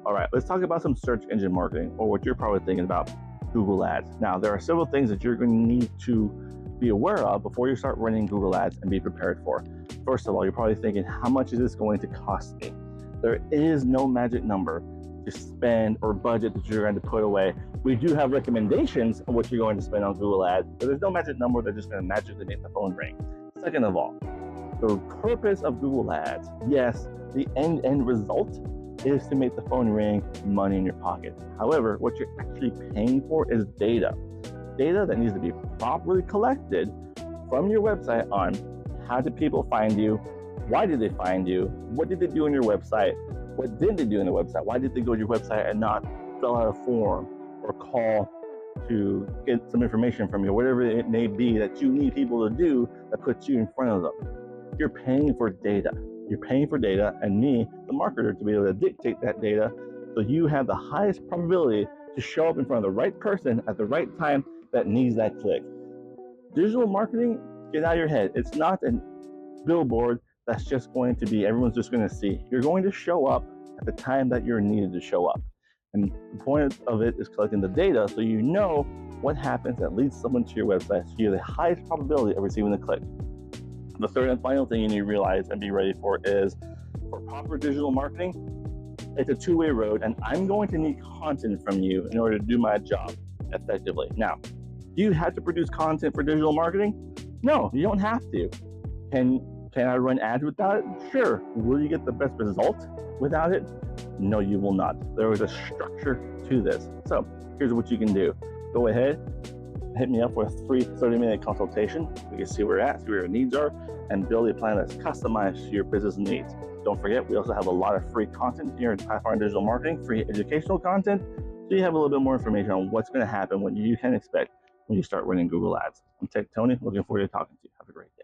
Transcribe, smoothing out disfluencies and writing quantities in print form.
All right, let's talk about some search engine marketing, or what you're probably thinking about, Google Ads. Now, there are several things that you're going to need to be aware of before you start running Google Ads and be prepared for. First of all, you're probably thinking, how much is this going to cost me? There is no magic number to spend or budget that you're going to put away. We do have recommendations of what you're going to spend on Google Ads, but there's no magic number that's just going to magically make the phone ring. Second of all, the purpose of Google Ads, yes, the end result is to make the phone ring, money in your pocket. However, what you're actually paying for is data. Data that needs to be properly collected from your website on how did people find you, why did they find you, what did they do on your website, what did they do on the website, why did they go to your website and not fill out a form or call to get some information from you, whatever it may be that you need people to do that puts you in front of them. You're paying for data. You're paying for data, and me, the marketer, to be able to dictate that data so you have the highest probability to show up in front of the right person at the right time that needs that click. Digital marketing, get out of your head. It's not a billboard that's just going to be, everyone's just going to see. You're going to show up at the time that you're needed to show up. And the point of it is collecting the data so you know what happens that leads someone to your website, so you have the highest probability of receiving the click. The third and final thing you need to realize and be ready for is, for proper digital marketing, it's a two-way road, and I'm going to need content from you in order to do my job effectively. Now, do you have to produce content for digital marketing? No, you don't have to. Can I run ads without it? Sure. Will you get the best result without it? No, you will not. There is a structure to this. So here's what you can do. Go ahead, hit me up with a free 30-minute consultation. We can see where you're at, see where your needs are, and build a plan that's customized to your business needs. Don't forget, we also have a lot of free content here at Pathfinder Digital Marketing, free educational content, so you have a little bit more information on what's going to happen, what you can expect when you start running Google Ads. I'm Tech Tony, looking forward to talking to you. Have a great day.